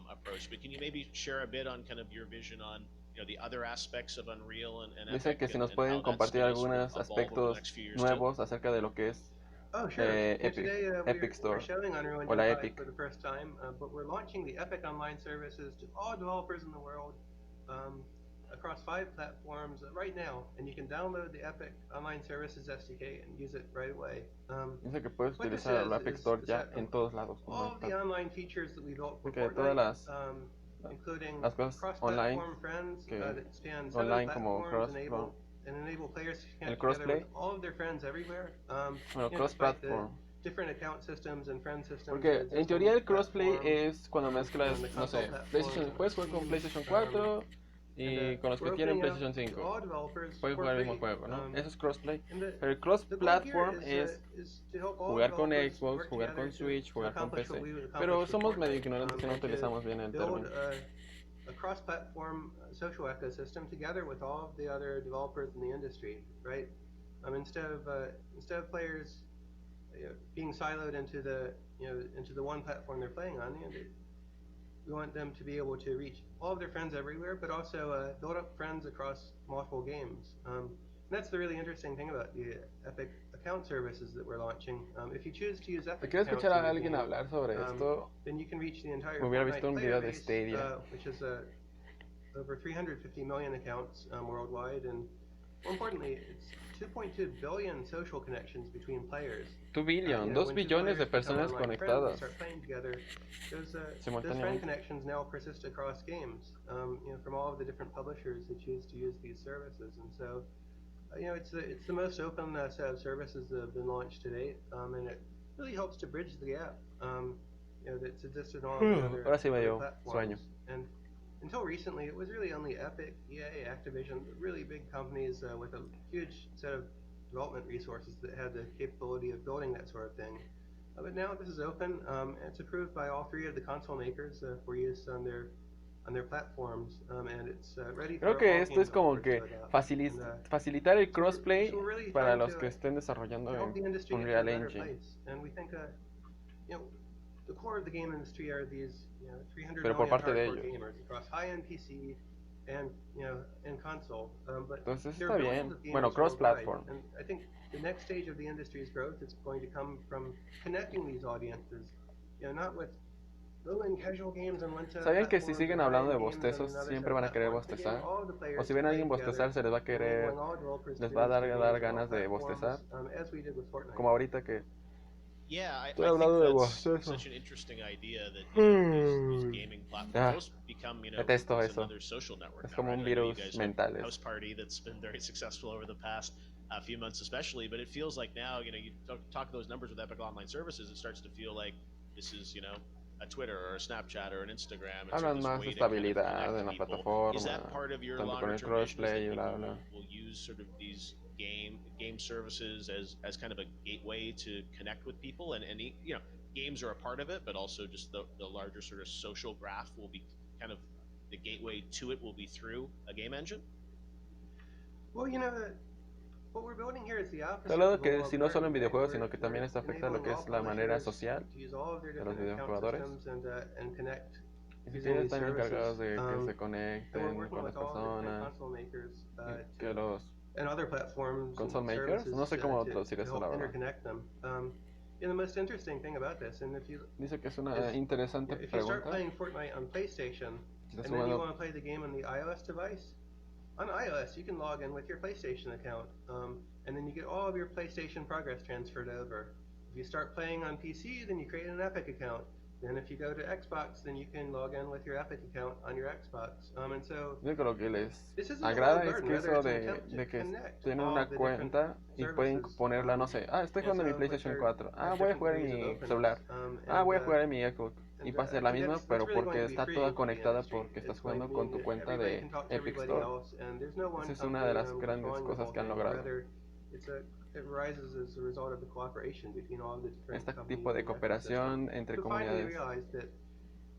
approach. But can you maybe share a bit on kind of your vision on the other aspects of Unreal and Dice Epic, que si nos and pueden how that's compartir gonna sort of algunos evolve over the aspectos next few years too? nuevos acerca de lo que es Oh, sure. Epic, Today, Epic Store, we're showing Unreal o la Engine 5 Epic. for the first time, but we're launching the Epic Online services to all developers in the world across 5 platforms right now, and you can download the Epic Online Services SDK and use it right away. Dice que puedes What this utilizar is, la Epic is Store ya that en todos lados. all of the online features that we built for Que todas Fortnite, including las cosas cross-platform friends que that span online several como platforms, cross, enable players to el connect together crossplay, with all of their friends everywhere. bueno, despite the cross-platform. different account systems and friend systems Porque that exist en teoría on el crossplay platform, es cuando mezclas, the no console sé, platform, PlayStation, puedes jugar con PlayStation 4 y con los que we're tienen opening up PlayStation to 5. all developers Pueden for jugar el mismo free. juego, ¿no? Eso es crossplay. And the- Pero el the goal here cross-platform es is to help all jugar con developers Xbox, work jugar together con Switch, to jugar con accomplish what PC. we would accomplish Pero with somos medio Fortnite, ignorantes y no and to utilizamos bien el build término. a cross-platform social ecosystem together with all of the other developers in the industry, right? Instead of players being siloed into the one platform they're playing on, we want them to be able to reach all of their friends everywhere, but also build up friends across multiple games. And that's the really interesting thing about the Epic account services that we're launching. If you choose to use Epic Quiero accounts escuchar in a your alguien game, hablar sobre esto. then you can reach the entire Hubiera Fortnite visto un player video de base, Stadia. which is over 350 million accounts worldwide, and more importantly, it's 2.2 billion social connections between players. 2 billion, 2 once your billones de players become personas online friends and conectadas. start playing together, those friend Simultáneamente. connections now persist across games, from all of the different publishers that choose to use these services. And so, it's the most open set of services that have been launched to date, and it really helps to bridge the gap, that's existed on the other Ahora sí me dio platforms. sueño. And until recently, it was really only Epic, EA, Activision, the really big companies with a huge set of development resources that had the capability of building that sort of thing. But now this is open. It's approved by all 3 of the console makers for use on their platforms, and it's ready for Creo que all esto game es como developers que to adopt. facilitar el crossplay so we're really para trying los to, que estén desarrollando to help the en industry get to a Unreal better Engine. place. And we think, the core of the game industry are these, 300 Pero por million parte de hardcore ellos. gamers across high-end PC and, and console. But Entonces there está are billions bien. of gamers Bueno, worldwide, cross-platform. and I think the next stage of the industry's growth is going to come from connecting these audiences, not with low-end casual games on one set of ¿Sabían que si platforms siguen and hablando de high-end games on bostezos, another siempre set of van a querer platforms? Again, bostezar? all of the players O si ven a alguien play together, bostezar, se les va a querer, enabling all developers les to va a release their dar games on all ganas de platforms, bostezar. as we did with Fortnite. Como ahorita que Yeah, I estoy think hablando de that's bostezo. such an interesting idea that these gaming platforms become, Detesto just eso. another social network. Es now, como right? un I know you virus guys mental. have House Party that's been very successful over the past few months, especially. But it feels like now, you talk those numbers with Epic Online Services, it starts to feel like this is, a Twitter or a Snapchat or an Instagram. And Hablan más de estabilidad en la plataforma, Is that part of your tanto con el longer-term vision, is crossplay y that bla people bla. will use sort of these game services as kind of a gateway to connect with people, and games are a part of it, but also just the larger sort of social graph will be kind of the gateway to it will be through a game engine? Well, what we're building here is the opposite. Está hablando of que all si no solo en right? videojuegos, We're- sino que también we're esto afecta lo que enabling es la all manera publishers social to use all of their de los different account videojugadores. systems and connect Y si using ellos these están encargados services. de que se And we're conecten working con las with all the different personas, console makers que los and other platforms console and makers, services no sé cómo to traducir eso, help la verdad. interconnect them. The most interesting thing about this, and if you Dice que es una interesante if you start pregunta. playing Fortnite on PlayStation Si estás and then you jugando want to play the game on the iOS device, on iOS, you can log in with your PlayStation account, and then you get all of your PlayStation progress transferred over. If you start playing on PC, then you create an Epic account. Then if you go to Xbox, then you can log in with your Epic account on your Xbox. And so Yo creo que les this isn't a agrada walled es garden, que rather eso it's an de, attempt to de que connect tienen all una the different cuenta y pueden services. ponerla, no sé, estoy jugando en mi And so, PlayStation which 4, are voy a different jugar en degrees of mi openness, celular, voy a jugar en mi Xbox, y va a ser la and misma, that's pero really porque going to be está free toda for the conectada industry. porque estás It's going to jugando con mean tu that cuenta everybody de can talk to Epic everybody Store. else, and there's no one Esa es una de las company, grandes controlling the cosas whole que han thing. logrado. Rather, it arises as a result of the cooperation between all the different Este companies tipo de in the ecosystem. cooperación entre So finally comunidades. realize that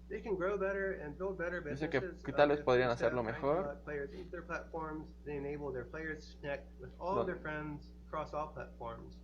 they can grow better and build better Dice que businesses. tal vez If podrían instead hacerlo of trying to mejor. let players into their platforms, they enable their players to connect with all No. of their friends across all platforms.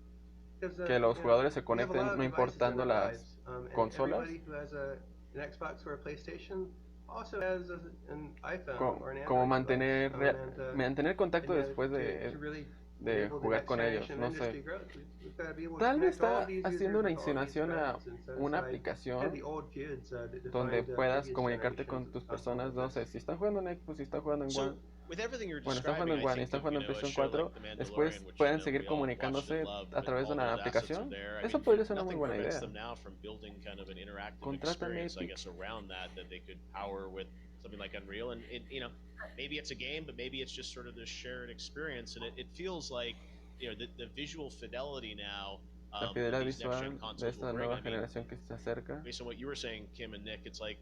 Que los jugadores se we have a lot conecten of no devices in importando our las lives, and consolas. everybody who has an Xbox or a PlayStation also has an iPhone or an Android Como device. mantener contacto después to de really de enable the jugar next con ellos, generation of no industry sé. growth, we've got to be able to Tal vez connect all está of these haciendo users una with all of these insinuación a friends, and set una aside aplicación the old feuds that donde defined puedas previous comunicarte con generations tus of personas, no sé, consoles. si están jugando en Xbox, si están jugando en So, One, with everything you're bueno, están jugando describing, en I One y think están of, jugando you en know, a PlayStation show 4, like The después Mandalorian, which, pueden you know, seguir we all watched comunicándose and loved, a través de all una those assets aplicación. are there. I Eso mean, podría ser una muy nothing buena prevents idea. them now from building kind of an interactive Contratan experience, I Epic. guess, around that they could power with something like Unreal. And you know, maybe it's a game, but maybe it's just sort of this shared experience. And it feels like, you know, the visual fidelity now La that fidelidad these next-gen visual de consoles will esta bring. nueva I mean, generación que se acerca. based on what you were saying, Kim and Nick, it's like,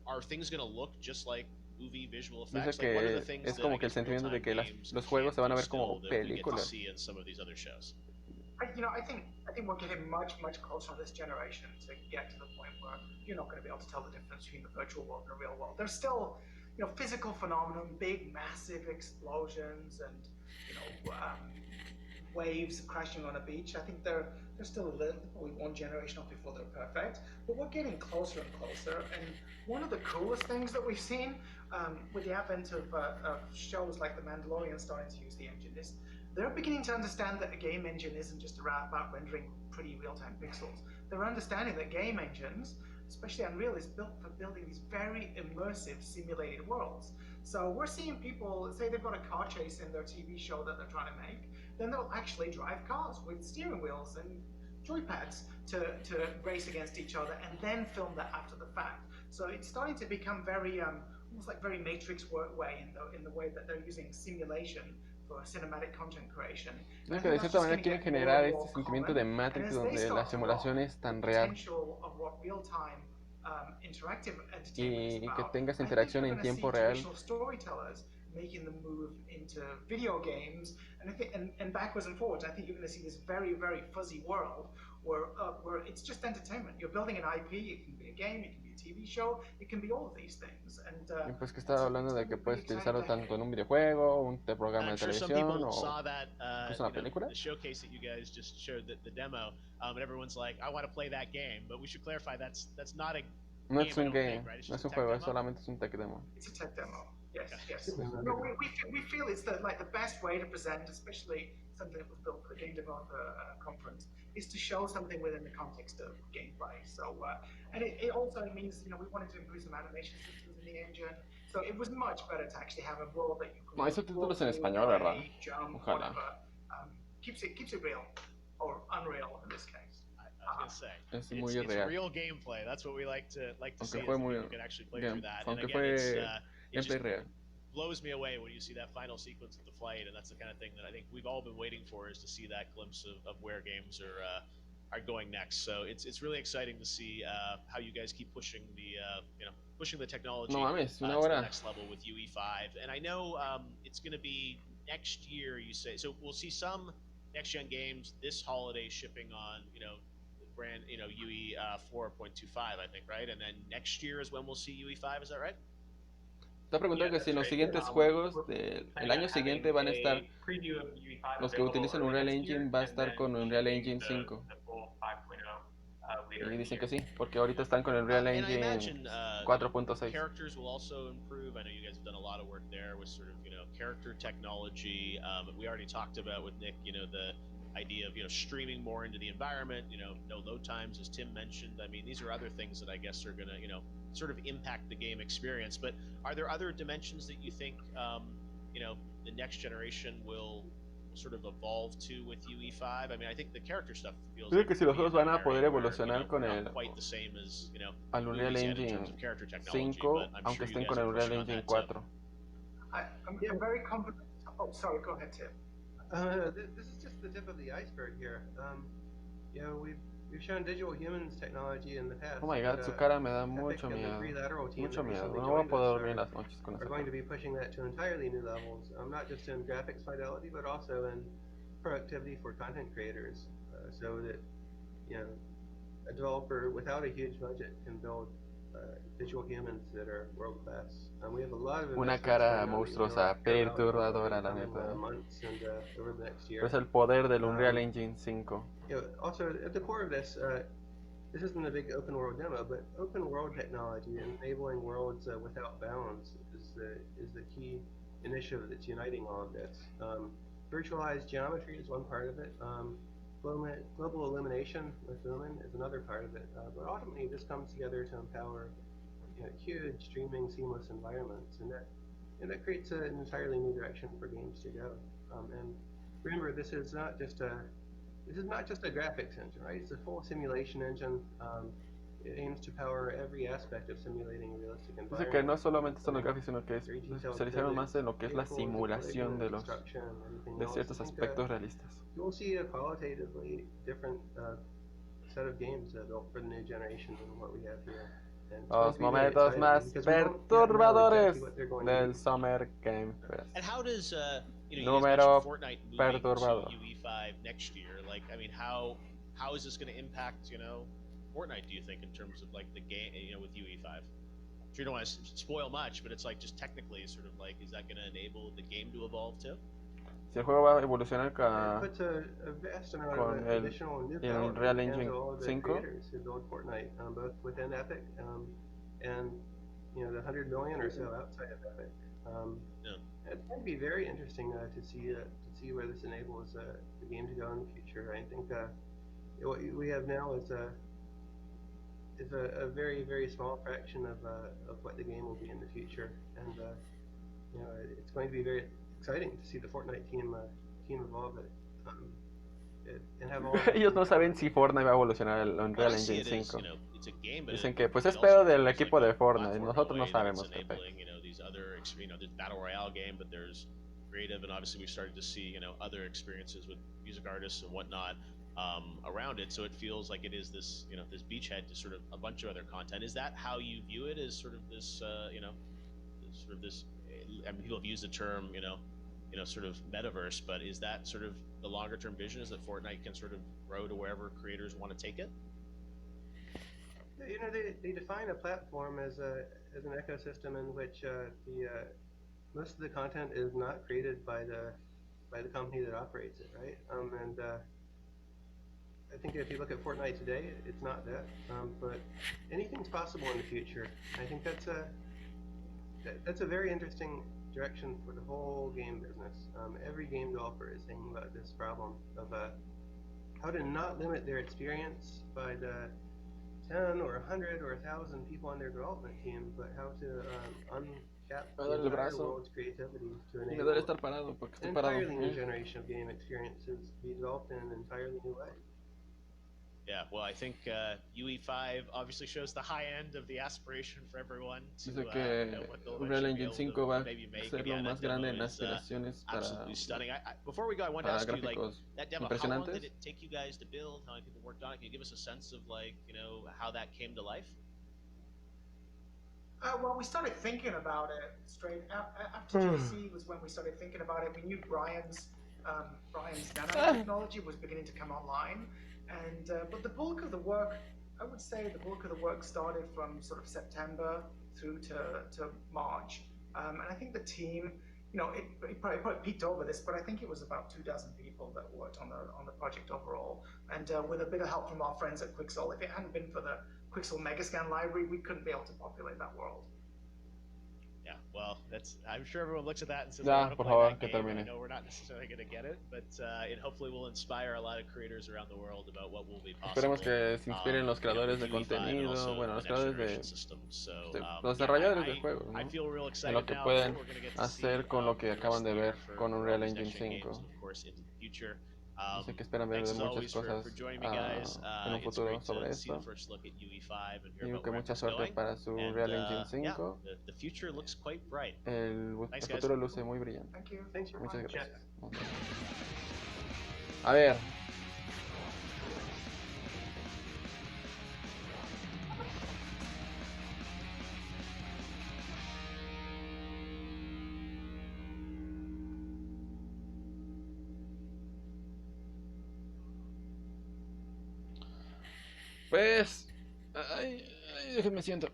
are things going to look just like movie visual Dice effects? Like, what are the que things es that, como I que el guess, sentimiento de real-time que games los juegos se van a ver can't do como still that we get to películas. see in some of these other shows? I think we're getting much closer this generation to get to the point where you're not going to be able to tell the difference between the virtual world and the real world. There's still, physical phenomenon, big, massive explosions, and waves crashing on a beach. I think they're still probably one generation off before they're perfect, but we're getting closer and closer. And one of the coolest things that we've seen with the advent of shows like The Mandalorian starting to use the engine is they're beginning to understand that a game engine isn't just about rendering pretty real-time pixels. They're understanding that game engines, especially Unreal, is built for building these very immersive simulated worlds. So we're seeing people say they've got a car chase in their TV show that they're trying to make, then they'll actually drive cars with steering wheels and joypads to race against each other and then film that after the fact. So it's starting to become very almost like very Matrix way in the way that they're using simulation for cinematic content creation. No, que de cierta manera quieren generar este sentimiento de Matrix donde la simulación es tan real y que tengas interacción en tiempo real. Making the move into video games, and I think, and backwards and forwards. I think you're going to see this very fuzzy world where it's just entertainment. You're building an IP. It can be a game. It can be a TV show. It can be all of these things. And y pues que estaba hablando de que puedes utilizarlo tanto en un videojuego, un programa de televisión o incluso una película. The showcase that you guys just showed, the demo, and everyone's like, I want to play that game, but we should clarify that's not a no es un game, right? no es un juego, solamente es un tech demo. It's a tech demo. Yes. No, we feel it's the best way to present, especially something that was built for the Game Developer Conference, is to show something within the context of gameplay. So, and it also means, we wanted to improve some animation systems in the engine. So it was much better to actually have a world that you could. No hay subtítulos en español, ¿verdad? Ojalá. Keeps it real, or unreal in this case. I was gonna say, es muy it's real. real gameplay. That's what we like to see. Fue muy, you can actually play through that. And aunque again, fue gameplay real. Blows me away when you see that final sequence of the flight, and that's the kind of thing that I think we've all been waiting for, is to see that glimpse of where games are going next. So it's really exciting to see how you guys keep pushing the technology No mames, to the next level with UE5. And I know it's going to be next year, you say. So we'll see some next gen games this holiday shipping on brand UE 4.25, I think, right? And then next year is when we'll see UE5. Is that right? Está preguntando que si en los siguientes juegos del año siguiente van a estar los que utilicen Unreal Engine, va a estar con Unreal Engine 5. Y dicen que sí, porque ahorita están con el Unreal Engine 4.6. Characters will also improve. I know you guys have done a lot of work there with sort of character technology. We already talked about with Nick, the idea of streaming more into the environment. No load times, as Tim mentioned. I mean, these are other things that I guess are gonna sort of impact the game experience. But are there other dimensions that you think you know, the next generation will sort of evolve to with UE5? I mean, I think the character stuff feels Creo like que it's si los gonna juegos be in van that a poder area where, evolucionar con we're el not quite the same as, al Unreal movies yet in terms Engine of character technology, 5, but I'm aunque sure you estén guys con el are Unreal pushing on Engine that. 4. I'm very confident. Oh, sorry, go ahead, Tim. This is just the tip of the iceberg here. You know, we've shown digital humans technology in the past. Oh my god, but, su cara me da Epic mucho and the miedo. Three-Lateral team Mucho that miedo. recently No voy a joined poder us dormir en las noches con are esa going to cara. be pushing that to entirely new levels, not just in graphics fidelity, but also in productivity for content creators, so that, you know, a developer without a huge budget can build visual humans that are world class. We have a lot of Una investments cara going on that monstruosa, you'll hear about perturbadora, in la coming neta. months and over the next year. Es el poder del Unreal Engine 5. You know, also at the core of this, this isn't a big open world demo, but open world technology enabling worlds without bounds is the key initiative that's uniting all of this. Virtualized geometry is one part of it. Global illumination with Lumen is another part of it. But ultimately, this comes together to empower, you know, huge streaming seamless environments, and that creates an entirely new direction for games to go. And remember, this is not just a graphics engine, right? It's a full simulation engine. It aims to power every aspect of simulating a realistic Dice environment. que no solamente son los gráficos, sino que se especializaron más en lo que es la simulación de ciertos aspectos realistas. You will see a qualitatively different set of games built for the new generation than what we have here. Los momentos más perturbadores del Summer Game Fest. And how does you know, you guys Número mentioned Fortnite moving perturbador. to UE5 next year? Like, I mean, how is this going to impact, you know, Fortnite, do you think, in terms of like the game, you know, with UE5? I'm sure you don't want to spoil much, but it's like just technically sort of like, is that going to enable the game to evolve too? Si el juego va a evolucionar It puts a vast amount con of el additional new power Unreal in the hands Engine of all of the 5. creators who build Fortnite, both within Epic and, you know, the 100 million or so outside of Epic. It's going to be very interesting to see where this enables the game to go in the future. I think what we have now is a very, very small fraction of what the game will be in the future, and you know, it's going to be very exciting to see the Fortnite team evolve it and have all. Ellos no saben si Fortnite va a evolucionar el Unreal Engine 5. Dicen que pues es pedo del equipo de Fortnite, nosotros no sabemos qué pedo. You know, these other, you know, there's Battle Royale game, but there's creative, and obviously we started to see, you know, other experiences with music artists and whatnot around it. So it feels like it is this, you know, this beachhead to sort of a bunch of other content. Is that how you view it? As sort of this, you know, sort of this? I mean, people have used the term, you know, sort of metaverse, but is that sort of the longer term vision? Is that Fortnite can sort of grow to wherever creators want to take it? You know, they define a platform as an ecosystem in which most of the content is not created by the company that operates it, right? And I think if you look at Fortnite today, it's not that, but anything's possible in the future. I think that's a very interesting direction for the whole game business. Every game developer is thinking about this problem of how to not limit their experience by the 10 or 100 or 1,000 people on their development team, but how to uncap the entire world's creativity to enable an entirely new generation of game experiences to be developed in an entirely new way. Yeah, well, I think UE5 obviously shows the high end of the aspiration for everyone. Dice que Unreal Engine 5 va a ser lo más grande en aspiraciones para before we go, I wanted to ask you, like, that demo, how long impresionantes. did it take you guys to build? How many people worked on it? Can you give us a sense of, like, you know, how that came to life? Well, we started thinking about it straight after GC was when we started thinking about it. We knew Brian's nano technology was beginning to come online, and but the bulk of the work, I would say, the bulk of the work started from sort of September through to March, and I think the team, you know, it probably peaked over this, but I think it was about 24 people that worked on the project overall, and with a bit of help from our friends at Quixel. If it hadn't been for the Quixel Megascan library, we couldn't be able to populate that world. Yeah, well, I'm sure everyone looks at that and says, Ya, I want to por play favor, that que game. termine. I know we're not necessarily going to get it, but it hopefully will inspire a lot of creators around the world about what will be possible. Esperemos que se inspiren los creadores de with UE5 and contenido, also bueno, los the next creadores generation de systems. So, los yeah, desarrolladores de juegos, I ¿no? feel real En excited lo que now pueden for what we're going to get to hacer see con lo que the rest acaban of de the year ver for con all Unreal these Engine next-gen games 5. and, of course, into the future. Sé que esperan ver Thanks de as muchas always cosas for joining me, guys. en un It's futuro great sobre to see the esto. first look at UE5 and hear Digo about que where mucha everything's suerte going. para su And, Unreal Engine yeah, 5. the future looks quite bright. El Thanks, guys. futuro luce muy brillante. Thank you. Thanks for Muchas watching. gracias. A ver. Pues... déjenme siento.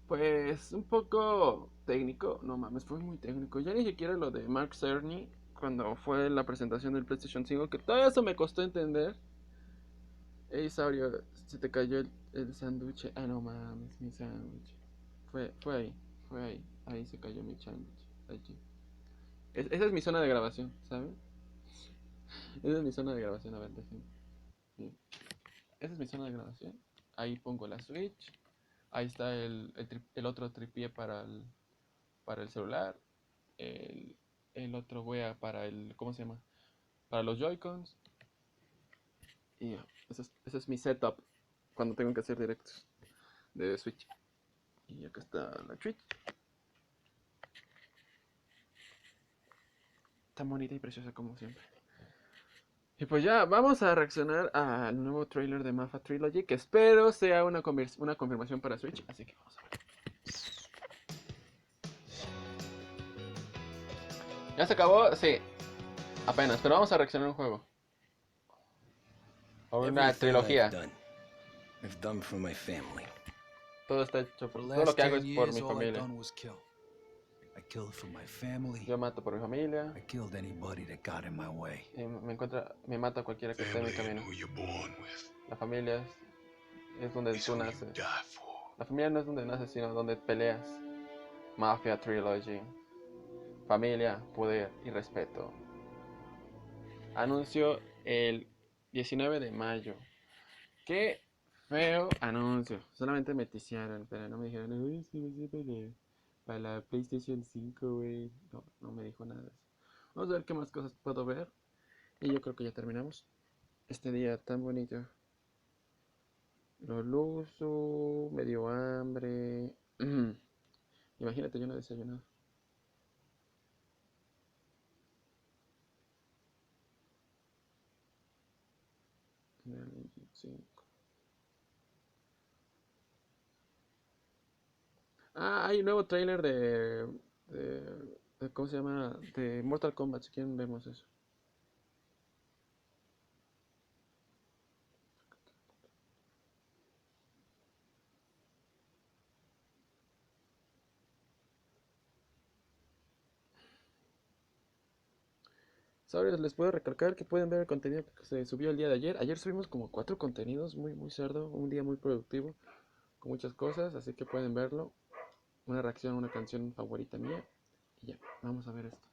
Pues un poco técnico, no mames, fue muy técnico. Ya ni siquiera lo de Mark Cerny cuando fue la presentación del PlayStation 5, que todo eso me costó entender. Ey, Saurio, se te cayó el sándwich. Ah, no mames, mi sándwich. Fue ahí se cayó mi sándwich. Allí. Esa es mi zona de grabación, ¿saben? Esa es mi zona de grabación, a ver, déjenme. Sí. Esa es mi zona de grabación. Ahí pongo la Switch. Ahí está el otro tripié para el celular. El otro wea para el... ¿Cómo se llama? Para los Joy-Cons. Y ya, ese es mi setup cuando tengo que hacer directos de Switch. Y acá está la Switch. Tan bonita y preciosa como siempre. Y pues ya, vamos a reaccionar al nuevo trailer de Mafia Trilogy, que espero sea una confirmación para Switch, así que vamos a ver. ¿Ya se acabó? Sí. Apenas, pero vamos a reaccionar a un juego. O una trilogía. I've done for my family. Todo está hecho por... For the Todo lo last que hago 10 es por years, mi all I've familia. done was kill. I killed for my family. Yo mato por mi familia. I killed anybody that got in my way. Y me mata cualquiera que esté en mi camino. La familia es donde tú naces. La familia no es donde naces, sino donde peleas. Mafia Trilogy. Familia, poder y respeto. Anuncio el 19 de mayo. Qué feo anuncio. Solamente me ticiaron, pero no me dijeron, uy, es que va a ser para la PlayStation 5, güey. No me dijo nada de eso. Vamos a ver qué más cosas puedo ver. Y yo creo que ya terminamos este día tan bonito. Lo luzo, me dio hambre. Imagínate, yo no he desayunado. Ah, hay un nuevo trailer de ¿cómo se llama? De Mortal Kombat, si quieren vemos eso. Sabes, les puedo recalcar que pueden ver el contenido que se subió el día de ayer. Ayer subimos como 4 contenidos, muy cerdo, un día muy productivo, con muchas cosas, así que pueden verlo. Una reacción a una canción favorita mía. Y ya, vamos a ver esto.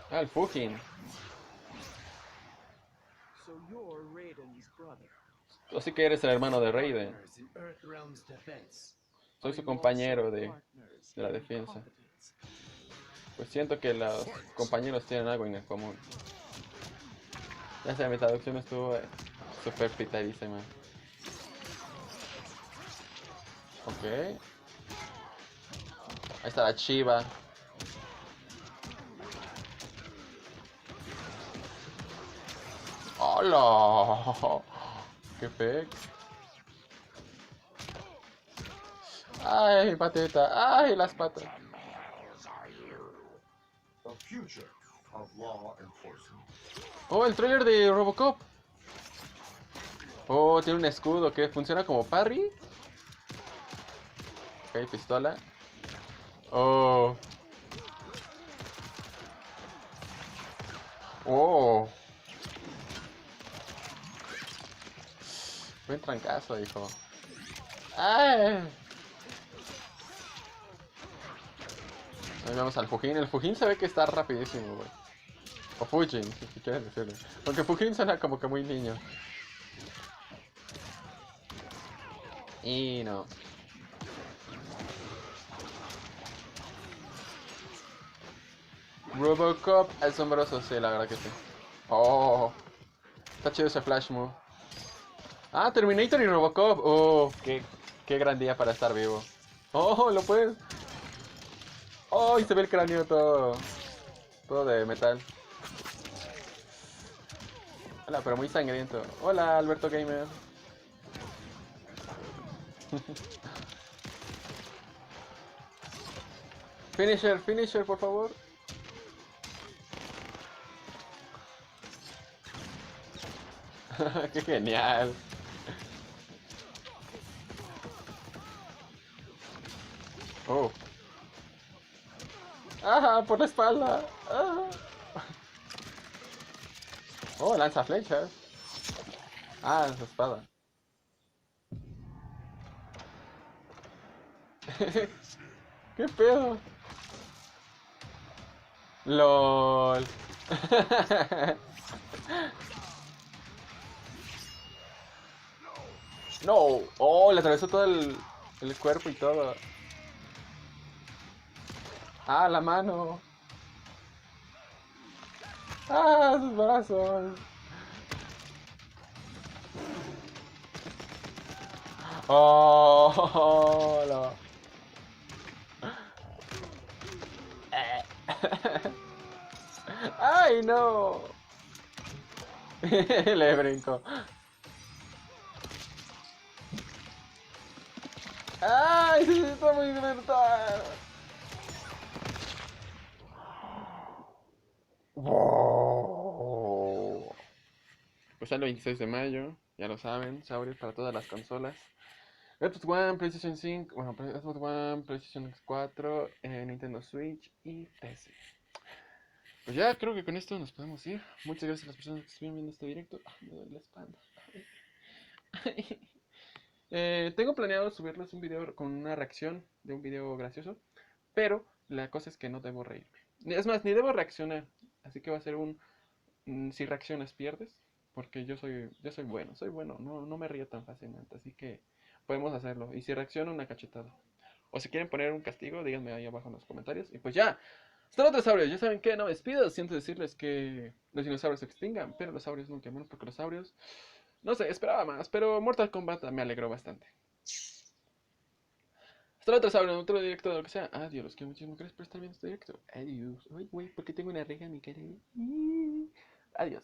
Ah, el Fujin. Tú sí que eres el hermano de Raiden. Soy su compañero de la defensa. Pues siento que los compañeros tienen algo en común. Ya sé, mi traducción estuvo súper pitadísima. Ok. Ahí está la chiva. ¡Hola! ¡Qué feo! ¡Ay, pateta! ¡Ay, las patas! Oh, el trailer de Robocop. Oh, tiene un escudo que funciona como parry. Ok, pistola. Oh. Oh. Buen trancazo, hijo. ¡Ay! Ahí vamos al Fujin. El Fujin se ve que está rapidísimo, güey. O Fujin, si quieres decirlo. Aunque Fujin suena como que muy niño. Y no. Robocop asombroso, sí, la verdad que sí. Oh. Está chido ese flash move. Ah, Terminator y Robocop. Oh, qué gran día para estar vivo. Oh, lo puedes. Oh, y se ve el cráneo todo de metal. Hola, pero muy sangriento. Hola, Alberto Gamer. Finisher, por favor. Qué genial. Oh. ¡Ah! Por la espalda. ¡Ah! Oh, lanza flechas. Ah, su espada. ¿Qué pedo? LOL. No. Oh, le atravesó todo el cuerpo y todo. Ah, la mano. Ah, sus brazos. Oh, no. Ay, no. Le brinco. Ay, sí, está muy brutal. Wow. Pues sale el 26 de mayo, ya lo saben, saurios para todas las consolas. Xbox One, PlayStation 5, bueno, Xbox One, PlayStation 4, Nintendo Switch y PC. Pues ya creo que con esto nos podemos ir. Muchas gracias a las personas que estuvieron viendo este directo. Me duele la espalda. Tengo planeado subirles un video con una reacción de un video gracioso, pero la cosa es que no debo reírme. Es más, ni debo reaccionar, así que va a ser un si reaccionas pierdes, porque yo soy bueno, no me río tan fácilmente, así que podemos hacerlo. Y si reacciono, una cachetada. O si quieren poner un castigo, díganme ahí abajo en los comentarios. Y pues ya, hasta los dinosaurios, ya saben que no me despido, siento decirles que los dinosaurios se extingan, pero los saurios nunca menos, porque los saurios, no sé, esperaba más, pero Mortal Kombat me alegró bastante. Hasta la otra, sabrán, otro directo de lo que sea. Adiós, los quiero muchísimo. Gracias por estar viendo este directo. Adiós. Uy, güey, ¿por qué tengo una reja en mi cara? Adiós.